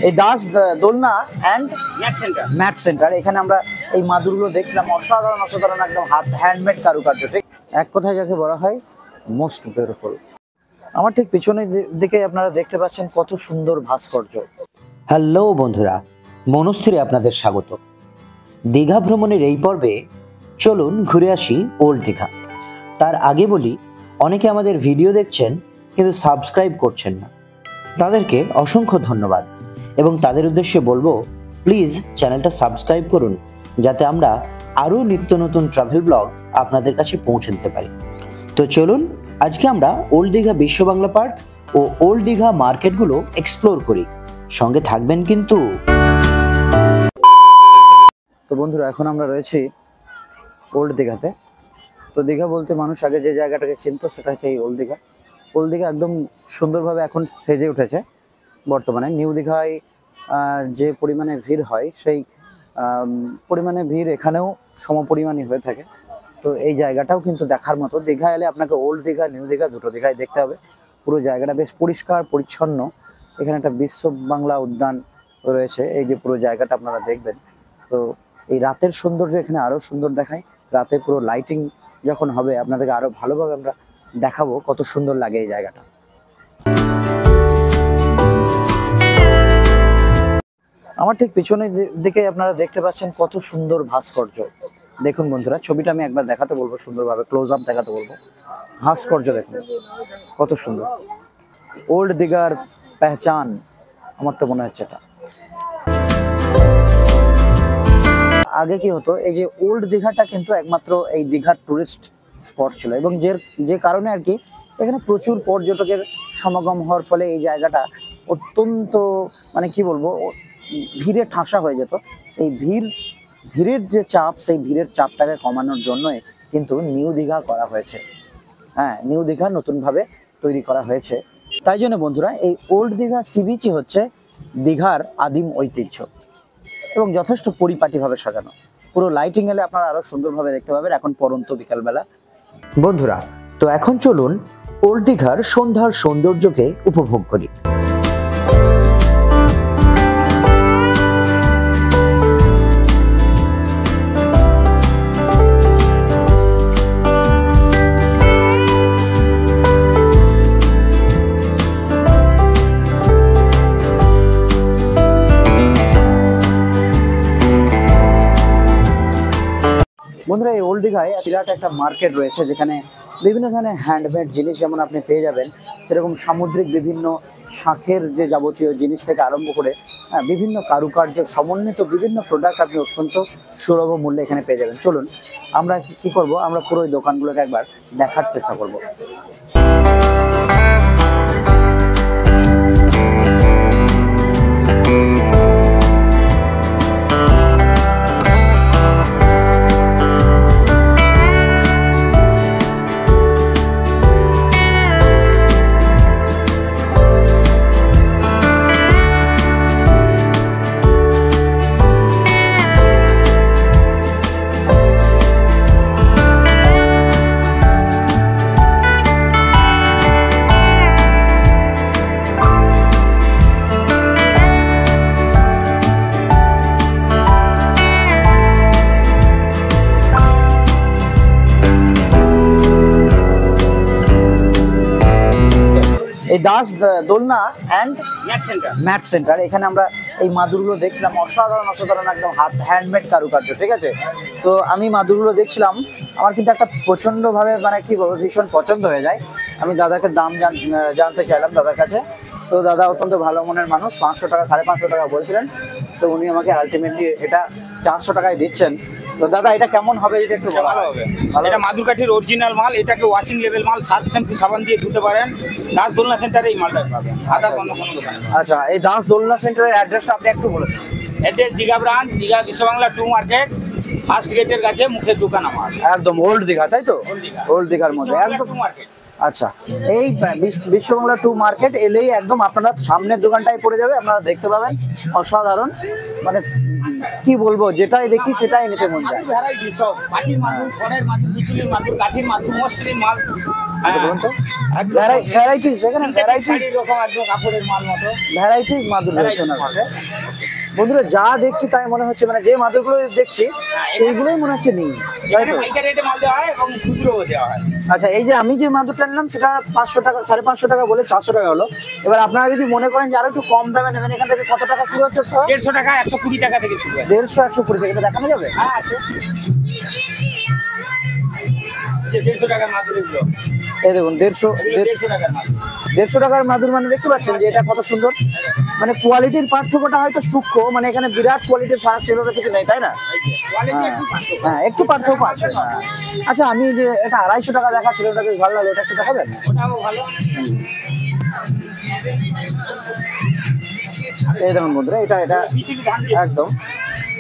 এই দাস দোলনা and mat centre. এখানে আমরা এই মাদুরগুলো দেখছিলাম, অসাধারণ অসাধারণ একদম হ্যান্ডমেড কারুকার্য। ঠিক এক কথায় যাকে বলা হয় মোস্ট বিউটিফুল। আমার ঠিক পিছনের দিকে আপনারা দেখতে পাচ্ছেন কত সুন্দর ভাস্কর্য। হ্যালো বন্ধুরা, মনস্থিরে আপনাদের স্বাগত। দীঘা ভ্রমণের এই পর্বে চলুন ঘুরে আসি ওল্ড দীঘা। তার আগে বলি, অনেকে আমাদের ভিডিও দেখছেন কিন্তু সাবস্ক্রাইব করছেন না, তাদেরকে অসংখ্য ধন্যবাদ এবং তাদের উদ্দেশ্যে বলবো প্লিজ চ্যানেলটা সাবস্ক্রাইব করুন, যাতে আমরা আরও নিত্য নতুন ট্রাভেল ব্লগ আপনাদের কাছে পৌঁছে দিতে পারি। তো চলুন আজকে আমরা ওল্ড দীঘা বিশ্ব বাংলা পার্ক ও ওল্ড দীঘা মার্কেটগুলো এক্সপ্লোর করি, সঙ্গে থাকবেন কিন্তু। তো বন্ধুরা, এখন আমরা রয়েছি ওল্ড দীঘাতে। তো দীঘা বলতে মানুষ আগে যে জায়গাটাকে চিনত সেটা হচ্ছে এই ওল্ড দীঘা। ওল্ড দীঘা একদম সুন্দরভাবে এখন সেজে উঠেছে বর্তমানে। নিউ দীঘায় যে পরিমাণে ভিড় হয় সেই পরিমাণে ভিড় এখানেও সমপরিমাণই হয়ে থাকে। তো এই জায়গাটাও কিন্তু দেখার মতো। দীঘা এলে আপনাকে ওল্ড দীঘা নিউ দীঘা দুটো দীঘায় দেখতে হবে। পুরো জায়গাটা বেশ পরিষ্কার পরিচ্ছন্ন। এখানে একটা বিশ্ব বাংলা উদ্যান রয়েছে, এই যে পুরো জায়গাটা আপনারা দেখবেন। তো এই রাতের সৌন্দর্য এখানে আরও সুন্দর দেখায়। রাতে পুরো লাইটিং যখন হবে আপনাদেরকে আরও ভালোভাবে আমরা দেখাবো কত সুন্দর লাগে এই জায়গাটা। আমার ঠিক পিছনের দিকে আপনারা দেখতে পাচ্ছেন কত সুন্দর ভাস্কর্য। দেখুন বন্ধুরা, ছবিটা আমি একবার দেখাতে বলবো, সুন্দরভাবে ক্লোজ আপ দেখাতে বলবো। ভাস্কর্য দেখুন কত সুন্দর। ওল্ড দীঘার পেহচান আমার তো মনে হচ্ছে এটা। আগে কি হতো, এই যে ওল্ড দীঘাটা কিন্তু একমাত্র এই দীঘার টুরিস্ট স্পট ছিল, এবং যে কারণে আর কি এখানে প্রচুর পর্যটকের সমাগম হওয়ার ফলে এই জায়গাটা অত্যন্ত মানে কি বলবো ভিড়ে ঠাসা হয়ে যেত। এই ভিড়ের যে চাপ, সেই ভিড়ের চাপটাকে কমানোর জন্যই কিন্তু নিউ দীঘা করা হয়েছে। হ্যাঁ, নিউ দীঘা নতুনভাবে তৈরি করা হয়েছে। তাই জন্য বন্ধুরা, এই ওল্ড দীঘা সি বিচই হচ্ছে দীঘার আদিম ঐতিহ্য এবং যথেষ্ট পরিপাটিভাবে সাজানো। পুরো লাইটিং এলে আপনারা আরো সুন্দরভাবে দেখতে পাবেন এখন পরন্ত বিকালবেলা। বন্ধুরা, তো এখন চলুন ওল্ড দীঘার সন্ধ্যার সৌন্দর্যকে উপভোগ করি। বন্ধুরা, এই ওল্ড দীঘায় বিরাট একটা মার্কেট রয়েছে, যেখানে বিভিন্ন ধরনের হ্যান্ডমেড জিনিস যেমন আপনি পেয়ে যাবেন, সেরকম সামুদ্রিক বিভিন্ন শাঁখের যে যাবতীয় জিনিস থেকে আরম্ভ করে বিভিন্ন কারুকার্য সমন্বিত বিভিন্ন প্রোডাক্ট আপনি অত্যন্ত সুলভ মূল্যে এখানে পেয়ে যাবেন। চলুন আমরা কি করব, আমরা পুরো এই দোকানগুলোকে একবার দেখার চেষ্টা করব। এই দাস দোলনা অ্যান্ড ম্যাট সেন্টার। এখানে আমরা এই মাদুরগুলো দেখছিলাম, অসাধারণ অসাধারণ একদম হ্যান্ডমেড কারুকার্য। ঠিক আছে, তো আমি মাদুরগুলো দেখছিলাম, আমার কিন্তু একটা প্রচণ্ডভাবে মানে কি বলবো ভীষণ পছন্দ হয়ে যায়। আমি দাদাকে দাম জানতে চাইলাম দাদার কাছে। তো দাদা অত্যন্ত ভালো মনের মানুষ, 500 টাকা 550 টাকা বলছিলেন। তো উনি আমাকে আলটিমেটলি এটা 400 টাকায় দিচ্ছেন। তো দাদা এটা কেমন হবে যদি একটু ভালো হবে। এটা মাদুর কাঠির অরিজিনাল মাল, এটাকে ওয়াশিং লেভেল মাল, সার্ফ শ্যাম্পু সাবান দিয়ে ধুতে পারেন। দাস দোলনা সেন্টারে এই মালটা পাবেন, আদার্স অন্য কোনো দোকানে। আচ্ছা, এই দাস দোলনা সেন্টারের অ্যাড্রেসটা আপনি একটু বলুন। অ্যাড্রেস দীঘা ব্রাঞ্চ, দীঘা বিশ্ব বাংলা 2 মার্কেট, ফার্স্ট গেটের কাছে মুখের দোকান আমার। একদম ওল্ড দীঘা, তাই তো? ওল্ড দীঘার মধ্যে একদম মার্কেট। আচ্ছা, এই বিশ্ব বাংলা 2 মার্কেট এলেই একদম আপনারা সামনের দোকানটাই পড়ে যাবে, আপনারা দেখতে পাবেন অসাধারণ মানে কি বলবো, যেটাই দেখি সেটাই নিতে মন যায়। ভ্যারাইটি সব মাটির মাদুর, খড়ের মাদুর, বিচুলির মাদুর, কাঠির মাদুর, মসৃণ মাল, এটা বলুন তো একদম ভ্যারাইটিস এখানে ভ্যারাইটিস শাড়ির রকম একদম কাপড়ের মাল মতো ভ্যারাইটিস মাদুর রয়েছে ওনার কাছে। বন্ধুরা যা দেখছি তাই মনে হচ্ছে মানে যে মাদুরগুলো দেখছি সেইগুলোই মনে হচ্ছে নেই, তাই এখানে তো? পাইকারি রেটে মাল দেওয়া হয় এবং খুচরোও দেওয়া হয়। আচ্ছা, এই যে আমি যে মাদুরটা নিলাম সেটা 500 টাকা 550 টাকা বলে 400 টাকা হলো। এবার আপনারা যদি মনে করেন যে আরো একটু কম দামে নেবেন, এখান থেকে কত টাকা শুরু হচ্ছে? 150 টাকা 120 টাকা থেকে শুরু হয়। 150 120 থেকে এটা দেখানো যাবে? হ্যাঁ আছে, এই যে 150 টাকার মাদুর এগুলো, এই দেখুন 150 150 টাকার মাদুর। 150 টাকার মাদুর মানে দেখতে পাচ্ছেন যে এটা কত সুন্দর, মানে কোয়ালিটির পার্থক্যটা হয়তো সূক্ষ্ম, মানে এখানে বিরাট কোয়ালিটির ফারাক সেভাবে কিছু নেই, তাই না? কোয়ালিটি একটু পার্থক্য। হ্যাঁ একটু পার্থক্য আছে। হ্যাঁ। আচ্ছা, আমি যে এটা 250 টাকা দেখাচ্ছিল, ওটা বেশ ভালো লাগলো, এটা একটু দেখাবেন? ওটাও ভালো। এই দেখুন বন্ধুরা, এটা বিচুলি ধান দিয়ে একদম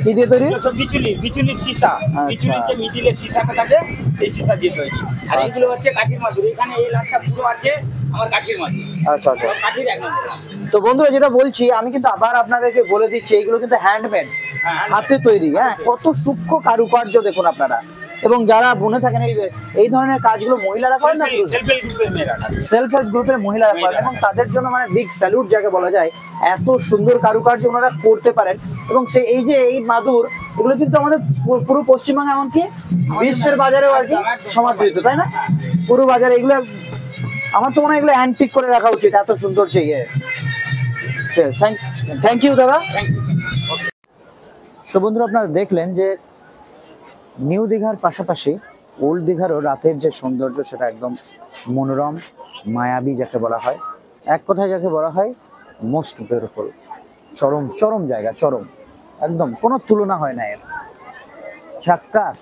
কি দিয়ে তৈরি? এগুলো সব বিচুলির সীসা, বিচুলির যে মিডিলে সীসাটা থাকে সেই সীসা দিয়ে তৈরি। আর এগুলো হচ্ছে কাঠির মাদুর। এখানে এই লাটটা পুরো আছে আমার কাঠির মাদুর। আচ্ছা আচ্ছা। কাঠির এক নম্বর। তো বন্ধুরা যেটা বলছি, আমি কিন্তু আবার আপনাদেরকে বলে দিচ্ছি, এগুলো কিন্তু হ্যান্ডমেড, হাতে তৈরি। হ্যাঁ, কত সূক্ষ্ম কারুকার্য দেখুন আপনারা। এবং যারা বনে থাকেন এই ধরনের কাজগুলো মহিলারা করেন না, সেলফ হেল্প গ্রুপের মেয়েরা। সেলফ হেল্প গ্রুপের মহিলারা করেন, এবং তাদের জন্য মানে বিগ স্যালুট যাকে বলা যায়। এত সুন্দর কারুকার্য ওনারা করতে পারেন। এবং সেই এই যে এই মাদুর, এগুলো কিন্তু আমাদের পুরো পশ্চিমবঙ্গে এমনকি বিশ্বের বাজারেও আর কি সমাদৃত, তাই না? পুরো বাজারে এগুলো আমার তো মনে হয় এগুলো অ্যান্টিক করে রাখা উচিত, এত সুন্দর যে ইয়ে। থ্যাংক ইউ দাদা। সো বন্ধুরা, আপনারা দেখলেন যে নিউ দীঘার পাশাপাশি ওল্ড দীঘারও রাতের যে সৌন্দর্য সেটা একদম মনোরম, মায়াবী যাকে বলা হয়, এক কথায় যাকে বলা হয় মোস্ট বিউটিফুল। চরম জায়গা, চরম, একদম কোনো তুলনা হয় না এর। ঝাক্কাস।